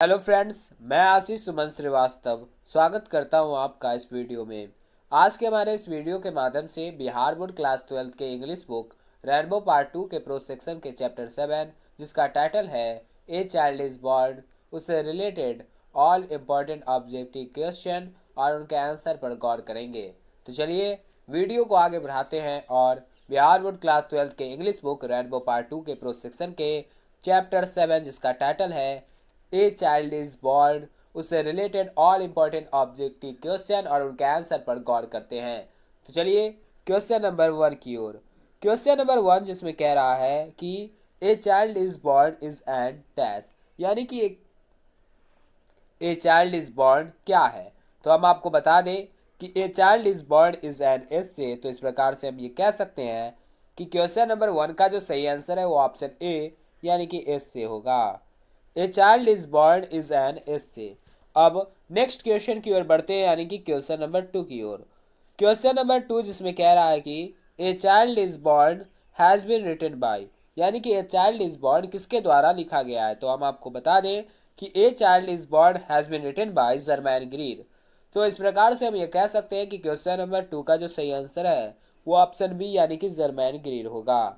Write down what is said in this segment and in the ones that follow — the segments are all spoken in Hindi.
हेलो फ्रेंड्स, मैं आशीष सुमन श्रीवास्तव स्वागत करता हूं आपका इस वीडियो में। आज के हमारे इस वीडियो के माध्यम से बिहार बोर्ड क्लास 12 के इंग्लिश बुक रेनबो पार्ट 2 के प्रो सेक्शन के चैप्टर 7 जिसका टाइटल है ए चाइल्ड इज बॉर्न उससे related all important objective question और उनके आंसर पर गौर करेंगे। तो चलिए वीडियो को आगे बढ़ाते हैं और बिहार बोर्ड क्लास 12 के इंग्लिश बुक रेनबो पार्ट 2 के प्रो सेक्शन के चैप्टर 7 जिसका टाइटल है ए चाइल्ड इज बॉर्न उससे related all important objective question और उनके आंसर पर गौर करते हैं। तो चलिए क्वेश्चन नंबर 1 की ओर। क्वेश्चन नंबर 1 जिसमें कह रहा है कि a child is born is and dash, यानी कि एक ए चाइल्ड इज बॉर्न क्या है। तो हम आपको बता दें कि a child is born is an S से, तो इस प्रकार से हम ये कह सकते हैं कि क्वेश्चन नंबर 1 का जो सही आंसर है वो ऑप्शन ए यानी कि एस से होगा। A child is born is an S से। अब नेक्स्ट क्वेश्चन की ओर बढ़ते हैं, यानी कि क्वेश्चन नंबर 2 की ओर। क्वेश्चन नंबर 2 जिसमें कह रहा है कि a child is born has been written by, यानी कि ए चाइल्ड इज बॉर्न किसके द्वारा लिखा गया है। तो हम आपको बता दें कि a child is born has been written by Germaine Greer. तो इस प्रकार से हम ये कह सकते हैं कि क्वेश्चन नंबर 2 का जो सही आंसर है वो ऑप्शन बी यानी कि जर्मैन ग्रीर होगा।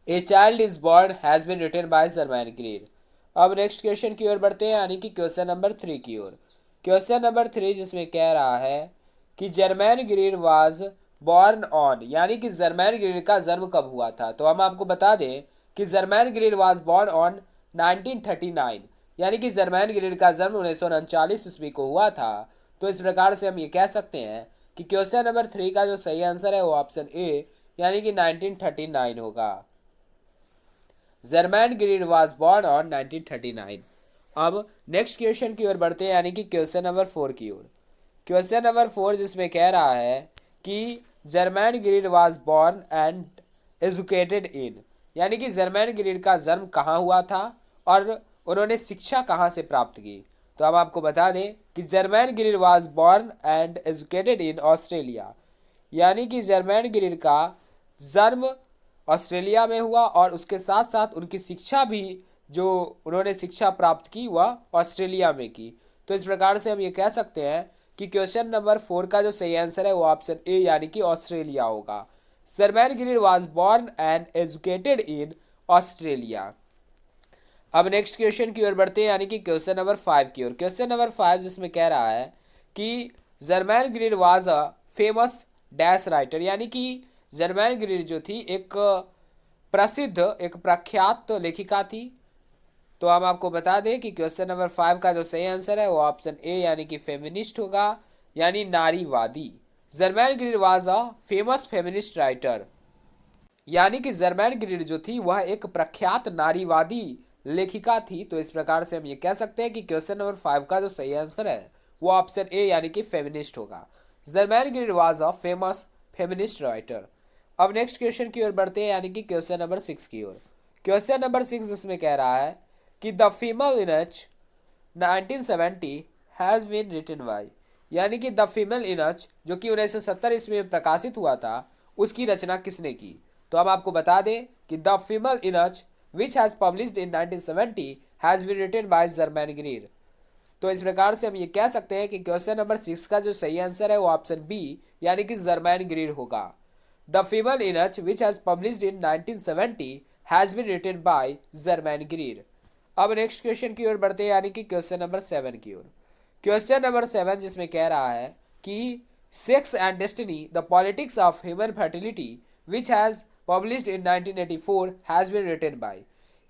A child is born has been written by Germaine Greer. अब नेक्स्ट क्वेश्चन की ओर बढ़ते हैं, यानी कि क्वेश्चन नंबर 3 की ओर। क्वेश्चन नंबर 3 जिसमें कह रहा है कि Germaine Greer was born on, यानी कि जर्मैन ग्रीर का जन्म कब हुआ था। तो हम आपको बता दें कि Germaine Greer was born on 1939, यानी कि जर्मैन ग्रीर का जन्म 1939 ईस्वी को हुआ था। तो इस प्रकार से हम ये कह सकते हैं कि क्वेश्चन नंबर 3 का जो सही आंसर है वो ऑप्शन ए यानी कि 1939 होगा। Germain Greer was born on 1939। अब नेक्स्ट क्वेश्चन की ओर बढ़ते हैं, यानी कि क्वेश्चन नंबर 4 की ओर। क्वेश्चन नंबर 4 जिसमें कह रहा है कि Germaine Greer was born and educated इन, यानी कि जर्मैन ग्रीर का जन्म कहाँ हुआ था और उन्होंने शिक्षा कहाँ से प्राप्त की। तो हम आपको बता दें कि Germaine Greer was born and educated in Australia, यानी कि जर्मैन ग्रीर का जन्म ऑस्ट्रेलिया में हुआ और उसके साथ साथ उनकी शिक्षा भी, जो उन्होंने शिक्षा प्राप्त की वह ऑस्ट्रेलिया में की। तो इस प्रकार से हम ये कह सकते हैं कि क्वेश्चन नंबर 4 का जो सही आंसर है वो ऑप्शन ए यानी कि ऑस्ट्रेलिया होगा। Germain Greer was born and educated in Australia. अब नेक्स्ट क्वेश्चन की ओर बढ़ते हैं, यानी कि क्वेश्चन नंबर 5 की ओर। क्वेश्चन नंबर 5 जिसमें कह रहा है कि Germaine Greer was a famous dash writer, यानी कि जर्मैन ग्रीर जो थी एक प्रसिद्ध, एक प्रख्यात लेखिका थी। तो हम आपको बता दें कि क्वेश्चन नंबर 5 का जो सही आंसर है वो ऑप्शन ए यानी कि फेमिनिस्ट होगा, यानी नारीवादी। Germain Greer was a famous feminist writer, यानी कि जर्मैन ग्रीर जो थी वह एक प्रख्यात नारीवादी लेखिका थी। तो इस प्रकार से हम ये कह सकते हैं कि क्वेश्चन नंबर 5 का जो सही आंसर है वो ऑप्शन ए यानी कि फेमिनिस्ट होगा। Germain Greer was a famous feminist writer. अब नेक्स्ट क्वेश्चन की ओर बढ़ते हैं, यानी कि क्वेश्चन नंबर 6 की ओर। क्वेश्चन नंबर 6 जिसमें कह रहा है कि the female eunuch 1970 has been written by, यानी कि द फीमेल इनच जो कि 1970 ईस्वी में प्रकाशित हुआ था उसकी रचना किसने की। तो हम आपको बता दें कि the female eunuch which has published in 1970 has been written by Germaine Greer. तो इस प्रकार से हम ये कह सकते हैं कि क्वेश्चन नंबर 6 का जो सही आंसर है वो ऑप्शन बी यानी कि जर्मैन ग्रीर होगा। The female eunuch which has published in 1970 has been written by Germaine Greer. अब नेक्स्ट क्वेश्चन की ओर बढ़ते हैं, यानी कि क्वेश्चन नंबर 7 की ओर। क्वेश्चन नंबर 7 जिसमें कह रहा है कि sex and destiny the politics of human fertility which has published in 1984 has been written by,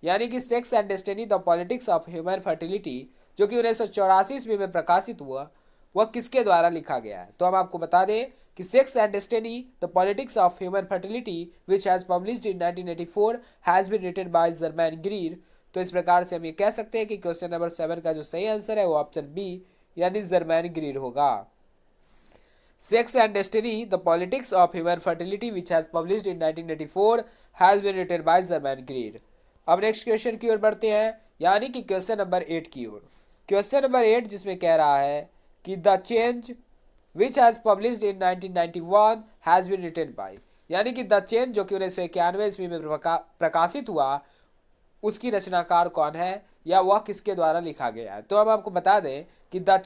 यानी कि sex and destiny the politics of human fertility जो कि 1984 ईस्वी में प्रकाशित हुआ वह किसके द्वारा लिखा गया है। तो हम आपको बता दें कि sex and destiny the politics of human fertility which has published in 1984 has been written by Germaine Greer. तो इस प्रकार से हम ये कह सकते हैं कि क्वेश्चन नंबर 7 का जो सही आंसर है वो ऑप्शन बी यानी जर्मैन ग्रीर होगा। Sex and destiny the politics of human fertility which has published in 1984 has been written by Germaine Greer. अब नेक्स्ट क्वेश्चन की ओर बढ़ते हैं, यानी कि क्वेश्चन नंबर 8 की ओर। क्वेश्चन नंबर 8 जिसमें कह रहा है कि the change which has published in 1991 has been written by, यानी कि द चेंज जो कि 1991 ईस्वी में प्रकाशित हुआ उसकी रचनाकार कौन है, या वह किसके द्वारा लिखा गया है। तो हम आपको बता दें कि the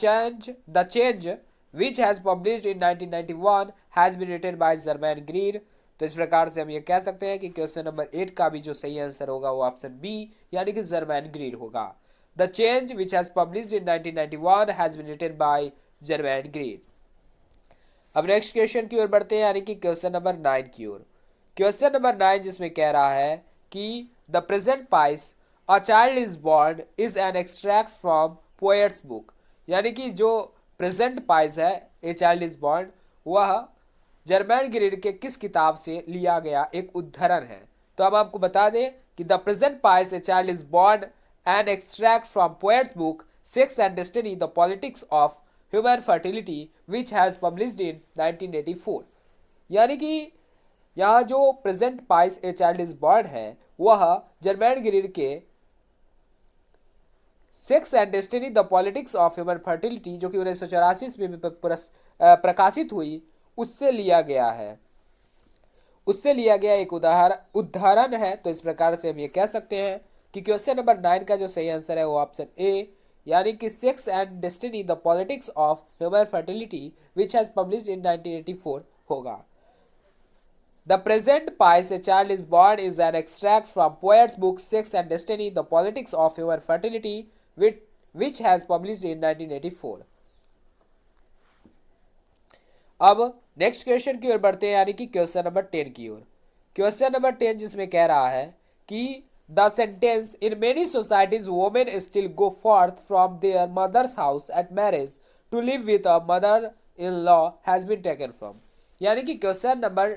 change which has published in 1991 has been written by Germaine Greer. तो इस प्रकार से हम ये कह सकते हैं कि क्वेश्चन नंबर 8 का भी जो सही आंसर होगा वो ऑप्शन बी यानी कि जर्मैन ग्रीड होगा। The change which has published in 1991 has been written by Germaine Greer. अब नेक्स्ट क्वेश्चन की ओर बढ़ते हैं यानी कि क्वेश्चन नंबर 9 की ओर। क्वेश्चन नंबर 9 जिसमें कह रहा है कि the present price a child is born is an extract from poets book. यानी कि जो प्रेजेंट पाइस है ए चाइल्ड इज बॉर्न वह जर्मैन ग्रीड के किस किताब से लिया गया एक उद्धरण है। तो अब आपको बता दें कि the present price A child is born an extract from poets book sex and destiny the politics of human fertility which has published in 1984। यानी कि यहाँ जो present price A child is born है वह जर्मैन ग्रीड के sex and destiny the politics of human fertility जो कि 1984 में प्रकाशित हुई उससे लिया गया है, उससे लिया गया एक उदाहरण है। तो इस प्रकार से हम ये कह सकते हैं कि क्वेश्चन नंबर 9 का जो सही आंसर है वो ऑप्शन ए यानी कि sex and destiny the politics of human fertility which has published in 1984 होगा। The present price A child is born is an extract from poets book sex and destiny the politics of human fertility which has published in 1984। अब नेक्स्ट क्वेश्चन की ओर बढ़ते हैं यानी कि क्वेश्चन नंबर 10 की ओर। क्वेश्चन नंबर 10 जिसमें कह रहा है कि the sentence in many societies women still go forth from their mother's house at marriage to live with a mother in law has been taken from. यानी कि क्वेश्चन नंबर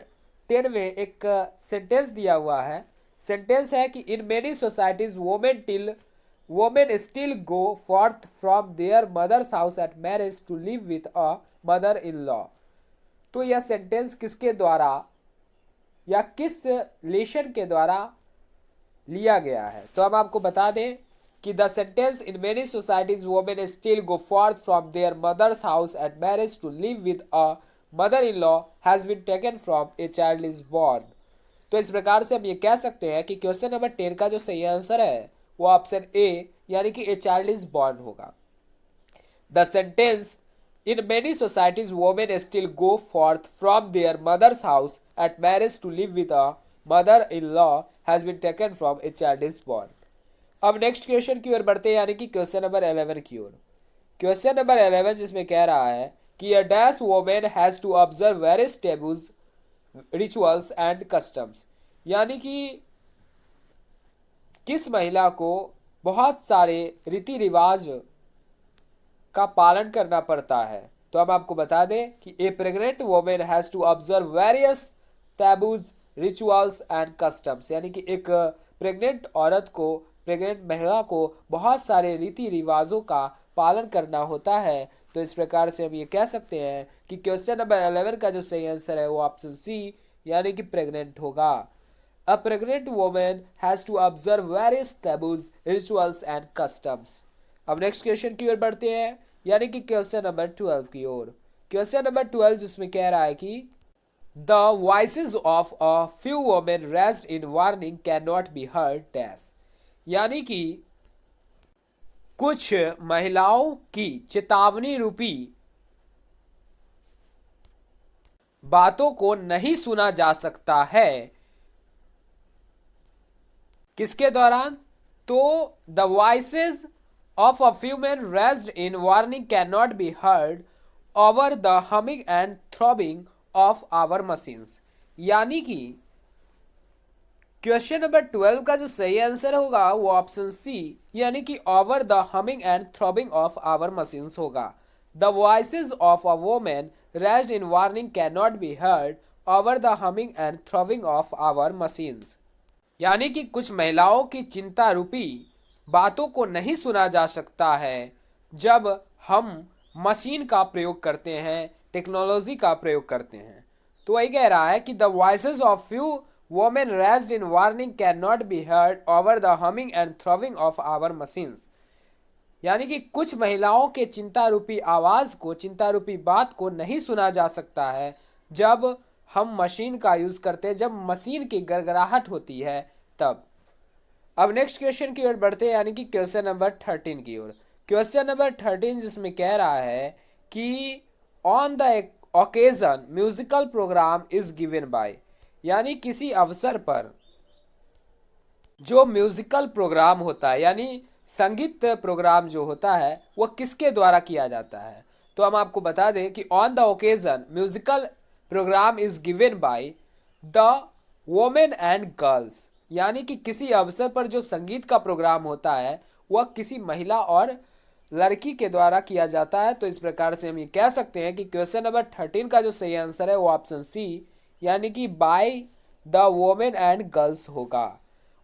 10 में एक सेंटेंस दिया हुआ है। सेंटेंस है कि in many societies women still go forth from their mother's house at marriage to live with a mother in law. तो यह सेंटेंस किसके द्वारा या किस रिलेशन के द्वारा लिया गया है। तो हम आपको बता दें कि the sentence in many societies women still go forth from their mother's house at marriage to live with a mother in law has been taken from a child is born. तो इस प्रकार से हम ये कह सकते हैं कि क्वेश्चन नंबर 10 का जो सही आंसर है वो ऑप्शन ए यानी कि ए चाइल्ड इज बॉर्न होगा। The sentence in many societies women still go forth from their mother's house at marriage to live with a mother-in-law has been taken from a child is born। अब नेक्स्ट क्वेश्चन की ओर बढ़ते हैं यानी कि क्वेश्चन नंबर 11 की ओर। क्वेश्चन नंबर 11 जिसमें कह रहा है कि a dash woman has to observe various taboos rituals and customs। यानी कि किस महिला को बहुत सारे रीति रिवाज का पालन करना पड़ता है। तो हम आपको बता दें कि a pregnant women has to observe various taboos rituals and customs. यानी कि एक प्रेग्नेंट औरत को प्रेग्नेंट महिला को बहुत सारे रीति रिवाजों का पालन करना होता है। तो इस प्रकार से हम ये कह सकते हैं कि क्वेश्चन नंबर 11 का जो सही आंसर है वो ऑप्शन सी यानी कि प्रेग्नेंट होगा। A pregnant women has to observe various taboos rituals and customs. अब नेक्स्ट क्वेश्चन की ओर बढ़ते हैं यानी कि क्वेश्चन नंबर 12 की ओर। क्वेश्चन नंबर 12 जिसमें कह रहा है कि the voices of a few women raised in warning can not be heard dash. यानी कि कुछ महिलाओं की चेतावनी रूपी बातों को नहीं सुना जा सकता है किसके दौरान। तो the voices of a few men raised in warning cannot be heard over the humming and throbbing of our machines। यानी कि क्वेश्चन नंबर 12 का जो सही आंसर होगा वो ऑप्शन सी यानी कि over the humming and throbbing of our machines होगा। The voices of a women raised in warning can not be heard over the humming and throbbing of our machines. यानी कि कुछ महिलाओं की चिंता रूपी बातों को नहीं सुना जा सकता है जब हम मशीन का प्रयोग करते हैं, टेक्नोलॉजी का प्रयोग करते हैं। तो वही कह रहा है कि the voices of few women raised in warning can not be heard over the humming and throbbing of our machines. यानी कि कुछ महिलाओं के चिंता रूपी आवाज़ को, चिंता रूपी बात को नहीं सुना जा सकता है जब हम मशीन का यूज़ करते हैं, जब मशीन की गड़गड़ाहट होती है तब। अब नेक्स्ट क्वेश्चन की ओर बढ़ते हैं, यानी कि क्वेश्चन नंबर 13 की ओर। क्वेश्चन नंबर 13 जिसमें कह रहा है कि on the occasion musical programme is given by, यानी किसी अवसर पर जो म्यूजिकल प्रोग्राम होता है, यानी संगीत प्रोग्राम जो होता है वह किसके द्वारा किया जाता है। तो हम आपको बता दें कि on the occasion musical programme is given by the women and girls, यानी कि किसी अवसर पर जो संगीत का प्रोग्राम होता है वह किसी महिला और लड़की के द्वारा किया जाता है। तो इस प्रकार से हम ये कह सकते हैं कि क्वेश्चन नंबर 13 का जो सही आंसर है वो ऑप्शन सी, यानी कि by the women and girls होगा।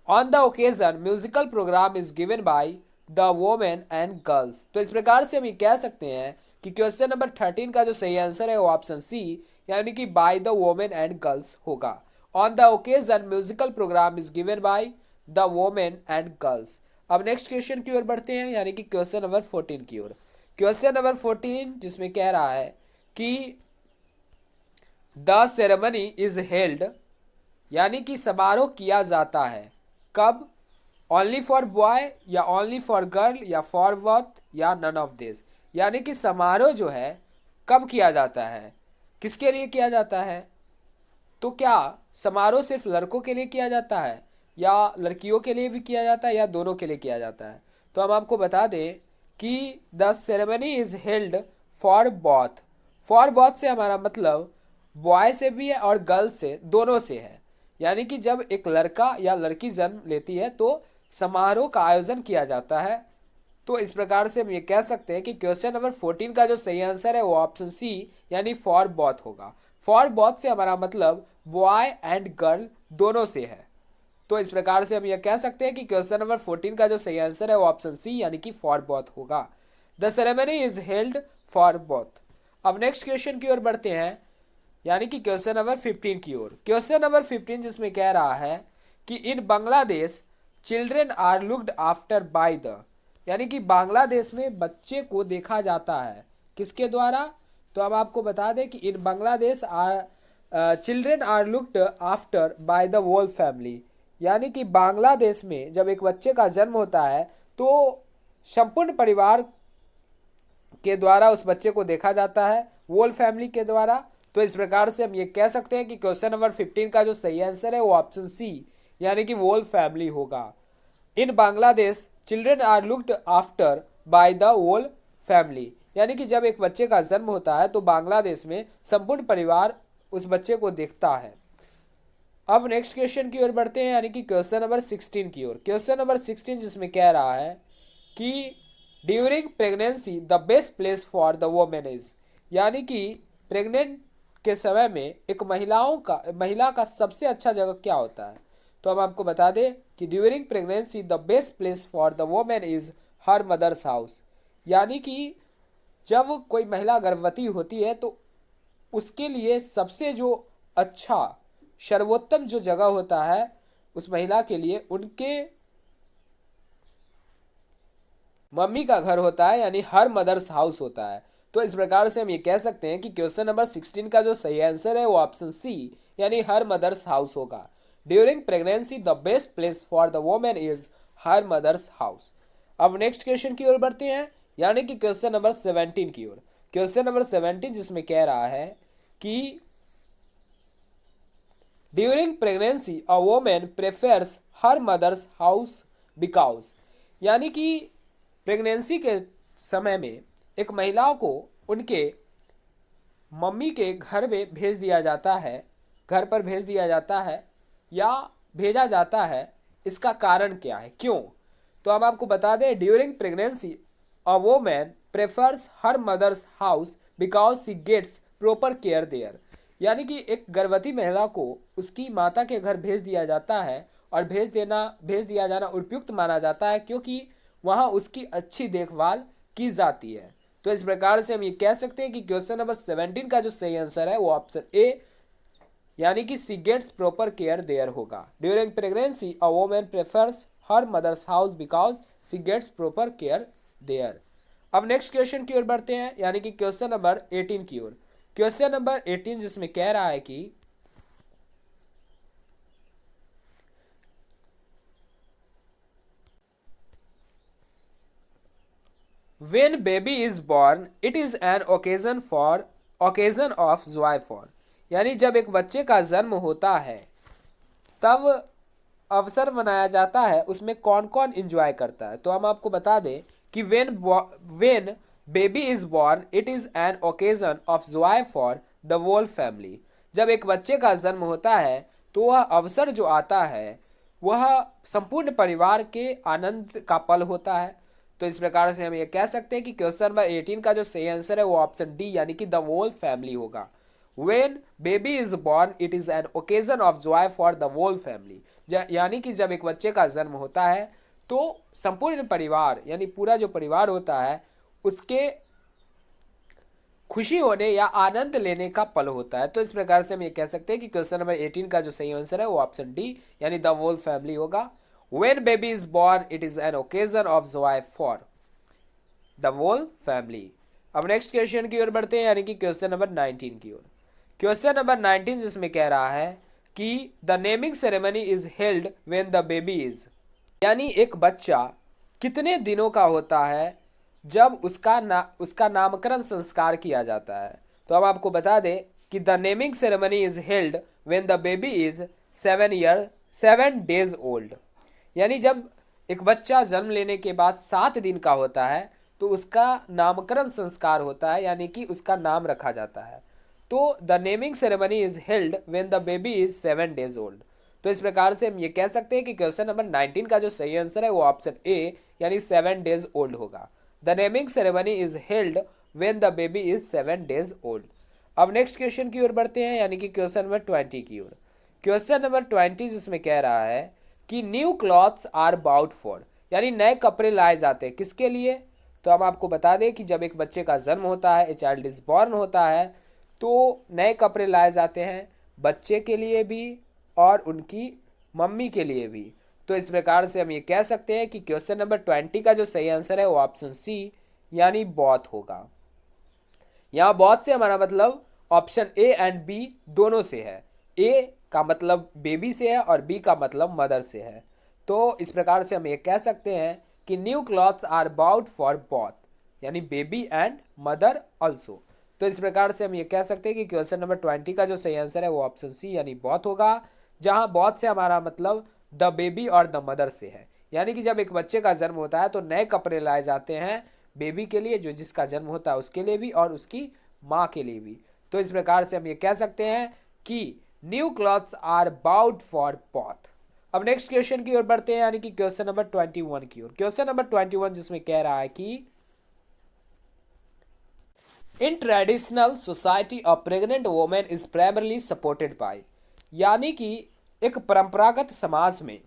On the occasion musical programme is given by the women and girls. तो इस प्रकार से हम ये कह सकते हैं कि क्वेश्चन नंबर 13 का जो सही आंसर है वो ऑप्शन सी, यानी कि by the women and girls होगा। On the occasion musical programme is given by the women and girls. अब नेक्स्ट क्वेश्चन की ओर बढ़ते हैं, यानी कि क्वेश्चन नंबर 14 की ओर। क्वेश्चन नंबर 14 जिसमें कह रहा है कि द सेरेमनी इज हेल्ड, यानी कि समारोह किया जाता है कब, ओनली फॉर बॉय या ओनली फॉर गर्ल या फॉर बोथ या नन ऑफ दिस, यानी कि समारोह जो है कब किया जाता है, किसके लिए किया जाता है। तो क्या समारोह सिर्फ लड़कों के लिए किया जाता है या लड़कियों के लिए भी किया जाता है या दोनों के लिए किया जाता है। तो हम आपको बता दें कि the ceremony is held for both. For both से हमारा मतलब बॉय से भी है और गर्ल से, दोनों से है। यानी कि जब एक लड़का या लड़की जन्म लेती है तो समारोह का आयोजन किया जाता है। तो इस प्रकार से हम ये कह सकते हैं कि क्वेश्चन नंबर 14 का जो सही आंसर है वो ऑप्शन सी, यानी फॉर बॉथ होगा। फॉर बॉथ से हमारा मतलब बॉय एंड गर्ल दोनों से है। तो इस प्रकार से हम यह कह सकते हैं कि क्वेश्चन नंबर 14 का जो सही आंसर है वो ऑप्शन सी, यानी कि फॉर बॉथ होगा। The ceremony is held for both. अब नेक्स्ट क्वेश्चन की ओर बढ़ते हैं, यानी कि क्वेश्चन नंबर 15 की ओर। क्वेश्चन नंबर 15 जिसमें कह रहा है कि in Bangladesh children are looked after by the, यानी कि बांग्लादेश में बच्चे को देखा जाता है किसके द्वारा। तो हम आपको बता दें कि in Bangladesh are children are looked after by the whole family, यानी कि बांग्लादेश में जब एक बच्चे का जन्म होता है तो संपूर्ण परिवार के द्वारा उस बच्चे को देखा जाता है, वोल फैमिली के द्वारा। तो इस प्रकार से हम ये कह सकते हैं कि क्वेश्चन नंबर 15 का जो सही आंसर है वो ऑप्शन सी, यानी कि वोल फैमिली होगा। In Bangladesh children are looked after by the whole family, यानी कि जब एक बच्चे का जन्म होता है तो बांग्लादेश में संपूर्ण परिवार उस बच्चे को देखता है। अब नेक्स्ट क्वेश्चन की ओर बढ़ते हैं, यानी कि क्वेश्चन नंबर 16 की ओर। क्वेश्चन नंबर 16 जिसमें कह रहा है कि during pregnancy the best place for the women is, यानी कि प्रेग्नेंट के समय में एक महिला का सबसे अच्छा जगह क्या होता है। तो हम आपको बता दें कि during pregnancy the best place for the women is her mother's house, यानी कि जब कोई महिला गर्भवती होती है तो उसके लिए सबसे जो अच्छा सर्वोत्तम जो जगह होता है उस महिला के लिए उनके मम्मी का घर होता है, यानी हर मदर्स हाउस होता है। तो इस प्रकार से हम ये कह सकते हैं कि क्वेश्चन नंबर 16 का जो सही आंसर है वो ऑप्शन सी, यानी हर मदर्स हाउस होगा। During pregnancy the best place for the women is her mother's house. अब नेक्स्ट क्वेश्चन की ओर बढ़ते हैं, यानी कि क्वेश्चन नंबर 17 की ओर। क्वेश्चन नंबर 17 जिसमें कह रहा है कि during pregnancy a women prefers her mother's house because, यानी कि प्रेगनेंसी के समय में एक महिला को उनके मम्मी के घर में भेज दिया जाता है, घर पर भेज दिया जाता है या भेजा जाता है। इसका कारण क्या है, क्यों। तो हम आपको बता दें during pregnancy a woman prefers her mother's house because she gets proper care there, यानी कि एक गर्भवती महिला को उसकी माता के घर भेज दिया जाता है और भेज दिया जाना उपयुक्त माना जाता है क्योंकि वहाँ उसकी अच्छी देखभाल की जाती है। तो इस प्रकार से हम ये कह सकते हैं कि क्वेश्चन नंबर 17 का जो सही आंसर है वो ऑप्शन ए, यानी कि she gets proper care there होगा। During pregnancy a woman prefers her mother's house because she gets proper care there. अब नेक्स्ट क्वेश्चन की ओर बढ़ते हैं, यानी कि क्वेश्चन नंबर 18 की ओर। क्वेश्चन नंबर 18 जिसमें कह रहा है कि When baby is born, it is an occasion of joy for, यानी जब एक बच्चे का जन्म होता है तब अवसर मनाया जाता है, उसमें कौन कौन इंजॉय करता है। तो हम आपको बता दें कि when baby is born it is an occasion of joy for the whole family. जब एक बच्चे का जन्म होता है तो वह अवसर जो आता है वह संपूर्ण परिवार के आनंद का पल होता है। तो इस प्रकार से हम ये कह सकते हैं कि क्वेश्चन नंबर 18 का जो सही आंसर है वो ऑप्शन डी यानी कि द होल फैमिली होगा। When baby is born, it is an occasion of joy for the whole family। यानी कि जब एक बच्चे का जन्म होता है तो संपूर्ण परिवार यानी पूरा जो परिवार होता है उसके खुशी होने या आनंद लेने का पल होता है। तो इस प्रकार से हम ये कह सकते हैं कि क्वेश्चन नंबर 18 का जो सही आंसर है वो ऑप्शन डी यानी द होल फैमिली होगा। When baby is born, it is an occasion of joy for the whole family। अब नेक्स्ट क्वेश्चन की ओर बढ़ते हैं यानी कि क्वेश्चन नंबर 19 की ओर। क्वेश्चन नंबर 19 जिसमें कह रहा है कि the naming ceremony is held when the baby is, यानी एक बच्चा कितने दिनों का होता है जब उसका नामकरण संस्कार किया जाता है। तो हम आपको बता दें कि the naming ceremony is held when the baby is 7 days old, यानी जब एक बच्चा जन्म लेने के बाद 7 दिन का होता है तो उसका नामकरण संस्कार होता है यानी कि उसका नाम रखा जाता है। तो the naming ceremony is held when the baby is 7 days old. तो इस प्रकार से हम ये कह सकते हैं कि क्वेश्चन नंबर 19 का जो सही आंसर है वो ऑप्शन ए यानी 7 डेज ओल्ड होगा। The naming ceremony is held when the baby is 7 days old. अब नेक्स्ट क्वेश्चन की ओर बढ़ते हैं यानी कि क्वेश्चन नंबर 20 की ओर। क्वेश्चन नंबर 20 जिसमें कह रहा है कि new clothes are bought for, यानी नए कपड़े लाए जाते हैं किसके लिए। तो हम आपको बता दें कि जब एक बच्चे का जन्म होता है, ए चाइल्ड इज बॉर्न होता है, तो नए कपड़े लाए जाते हैं बच्चे के लिए भी और उनकी मम्मी के लिए भी। तो इस प्रकार से हम ये कह सकते हैं कि क्वेश्चन नंबर 20 का जो सही आंसर है वो ऑप्शन सी यानी बॉथ होगा। यहाँ बॉथ से हमारा मतलब ऑप्शन ए एंड बी दोनों से है। ए का मतलब बेबी से है और बी का मतलब मदर से है। तो इस प्रकार से हम ये कह सकते हैं कि new clothes are bought for both, यानी बेबी एंड मदर ऑल्सो। तो इस प्रकार से हम ये कह सकते हैं कि क्वेश्चन नंबर 20 का जो सही आंसर है वो ऑप्शन सी यानी बॉथ होगा, जहां बॉथ से हमारा मतलब द बेबी और द मदर से है। यानी कि जब एक बच्चे का जन्म होता है तो नए कपड़े लाए जाते हैं बेबी के लिए, जो जिसका जन्म होता है उसके लिए भी और उसकी माँ के लिए भी। तो इस प्रकार से हम ये कह सकते हैं कि new clothes are bought for both. अब नेक्स्ट क्वेश्चन की ओर बढ़ते हैं यानी कि क्वेश्चन नंबर 21 की ओर। क्वेश्चन नंबर 21 जिसमें कह रहा है कि in traditional society a pregnant women is primarily supported by, यानी कि एक परंपरागत समाज में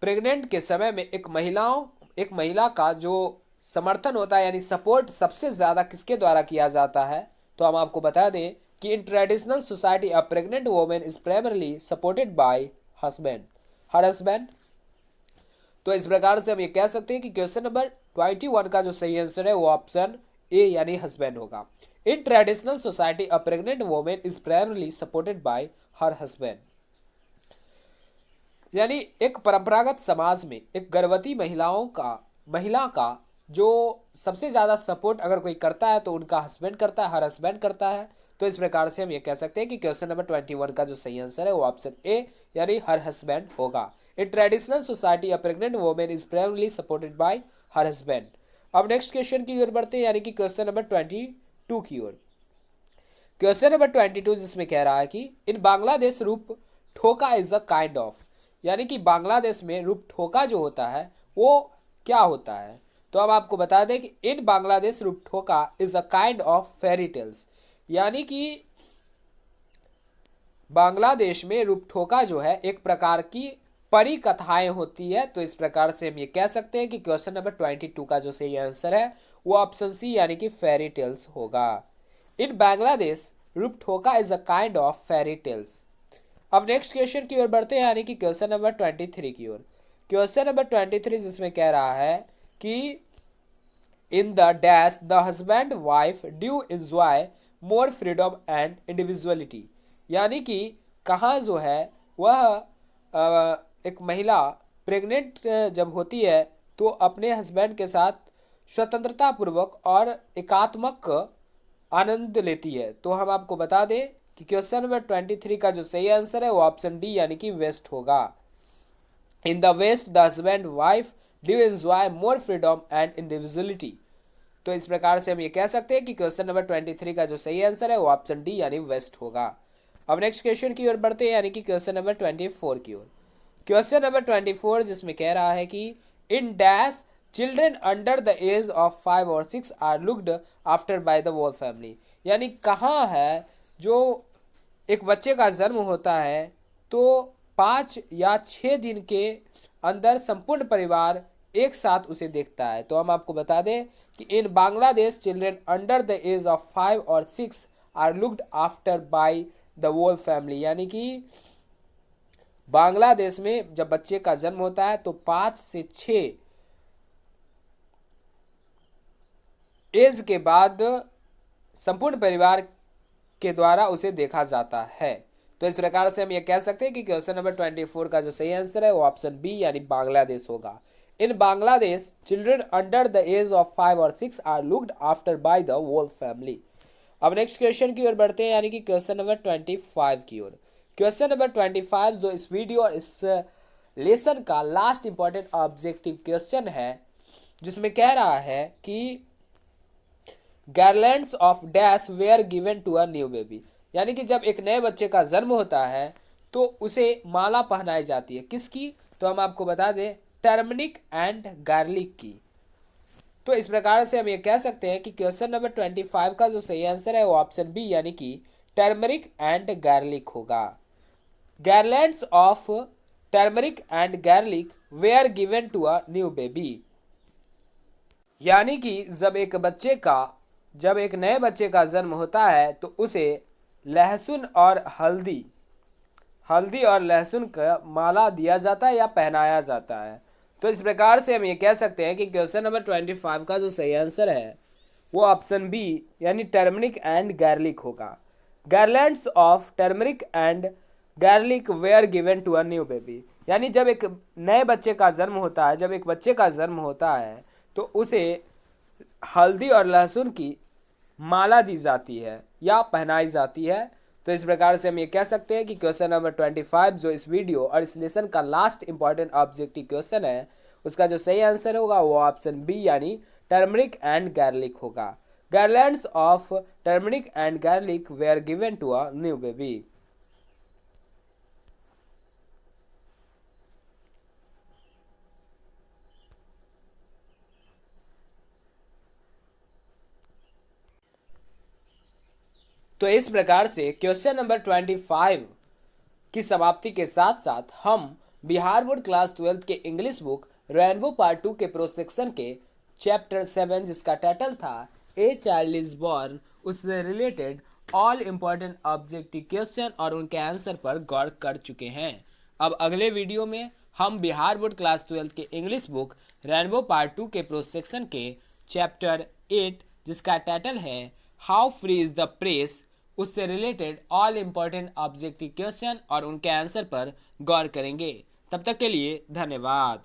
प्रेग्नेंट के समय में एक महिला का जो समर्थन होता है यानी सपोर्ट सबसे ज़्यादा किसके द्वारा किया जाता है। तो हम आपको बता दें कि in traditional society a pregnant women is primarily supported by her husband. तो इस प्रकार से हम ये कह सकते हैं कि क्वेश्चन नंबर 21 का जो सही आंसर है वो ऑप्शन ए यानी हस्बैंड होगा। In traditional society a pregnant women is primarily supported by her husband, यानी एक परंपरागत समाज में एक गर्भवती महिला का जो सबसे ज़्यादा सपोर्ट अगर कोई करता है तो उनका हस्बैंड करता है, हर हस्बैंड करता है। तो इस प्रकार से हम ये कह सकते हैं कि क्वेश्चन नंबर 21 का जो सही आंसर है वो ऑप्शन ए यानी हर हस्बैंड होगा। In traditional society a pregnant women is primarily supported by her husband. अब नेक्स्ट क्वेश्चन की ओर बढ़ते हैं यानी कि क्वेश्चन नंबर 22 की ओर। क्वेश्चन नंबर 22 जिसमें कह रहा है कि in Bangladesh Rupkatha is a kind of, यानी कि बांग्लादेश में रूप ठोका जो होता है वो क्या होता है। तो अब आपको बता दें कि in Bangladesh Rupkatha is a kind of fairy tales, यानी कि बांग्लादेश में रूप ठोका जो है एक प्रकार की परी कथाएं होती है। तो इस प्रकार से हम ये कह सकते हैं कि क्वेश्चन नंबर 22 का जो सही आंसर है वो ऑप्शन सी यानी कि फेरी टेल्स होगा। In Bangladesh Rupkatha is a kind of fairy tales. अब नेक्स्ट क्वेश्चन की ओर बढ़ते हैं यानी कि क्वेश्चन नंबर 23 की ओर। क्वेश्चन नंबर 23 जिसमें कह रहा है कि in the dash the husband wife due enjoy more freedom and individuality, यानी कि कहाँ जो है वह एक महिला प्रेग्नेंट जब होती है तो अपने हस्बैंड के साथ स्वतंत्रता पूर्वक और एकात्मक आनंद लेती है। तो हम आपको बता दें कि क्वेश्चन नंबर 23 का जो सही आंसर है वो ऑप्शन डी यानी कि वेस्ट होगा। In the west the husband wife do enjoy more freedom and individuality. तो इस प्रकार से हम ये कह सकते हैं कि क्वेश्चन नंबर 23 का जो सही आंसर है वो ऑप्शन डी यानी वेस्ट होगा। अब नेक्स्ट क्वेश्चन की ओर बढ़ते हैं यानी कि क्वेश्चन नंबर 24 की ओर। क्वेश्चन नंबर 24 जिसमें कह रहा है कि in dash children under the age of 5 और 6 are looked after by the whole family. यानी कहाँ है जो एक बच्चे का जन्म होता है तो 5 या 6 दिन के अंदर संपूर्ण परिवार एक साथ उसे देखता है। तो हम आपको बता दें कि in Bangladesh children under the age of 5 और 6 are looked after by the whole family. यानी कि बांग्लादेश में जब बच्चे का जन्म होता है तो 5 से 6 एज के बाद संपूर्ण परिवार के द्वारा उसे देखा जाता है। तो इस प्रकार से हम ये कह सकते हैं कि क्वेश्चन नंबर 24 का जो सही आंसर है वो ऑप्शन बी यानी बांग्लादेश होगा। In Bangladesh children under the age of 5 और 6 are looked after by the whole family. अब नेक्स्ट क्वेश्चन की ओर बढ़ते हैं यानी कि क्वेश्चन नंबर 25 की ओर। क्वेश्चन नंबर 25 जो इस वीडियो और इस लेसन का लास्ट इंपॉर्टेंट ऑब्जेक्टिव क्वेश्चन है जिसमें कह रहा है कि garlands of dash were given to a new baby. यानी कि जब एक नए बच्चे का जन्म होता है तो उसे माला पहनाई जाती है। किसकी? तो हम आपको बता दें टर्मरिक एंड गार्लिक की। तो इस प्रकार से हम ये कह सकते हैं कि क्वेश्चन नंबर 25 का जो सही आंसर है वो ऑप्शन बी यानी कि टर्मरिक एंड गार्लिक होगा। Garlands of turmeric and garlic were given to a new baby. यानी कि जब एक नए बच्चे का जन्म होता है तो उसे लहसुन और हल्दी और लहसुन का माला दिया जाता है या पहनाया जाता है। तो इस प्रकार से हम ये कह सकते हैं कि क्वेश्चन नंबर 25 का जो सही आंसर है वो ऑप्शन बी यानी टर्मरिक एंड गार्लिक होगा। Garlands of turmeric and garlic were given to a new baby. यानी जब एक नए बच्चे का जन्म होता है, जब एक बच्चे का जन्म होता है तो उसे हल्दी और लहसुन की माला दी जाती है या पहनाई जाती है। तो इस प्रकार से हम ये कह सकते हैं कि क्वेश्चन नंबर 25 जो इस वीडियो और इस लेसन का लास्ट इंपॉर्टेंट ऑब्जेक्टिव क्वेश्चन है उसका जो सही आंसर होगा वो ऑप्शन बी यानी टर्मरिक एंड गार्लिक होगा। Garlands of turmeric and garlic were given to a new baby. तो इस प्रकार से क्वेश्चन नंबर 25 की समाप्ति के साथ साथ हम बिहार बोर्ड क्लास 12 के इंग्लिश बुक रेनबो पार्ट 2 के प्रोसेक्शन के चैप्टर 7 जिसका टाइटल था ए चाइल्ड इज बॉर्न उससे related all important objective question और उनके आंसर पर गौर कर चुके हैं। अब अगले वीडियो में हम बिहार बोर्ड क्लास 12 के इंग्लिश बुक रेनबो पार्ट 2 के प्रोसेक्शन के चैप्टर 8 जिसका टाइटल है how free is the press उससे related all important objective question और उनके आंसर पर गौर करेंगे। तब तक के लिए धन्यवाद।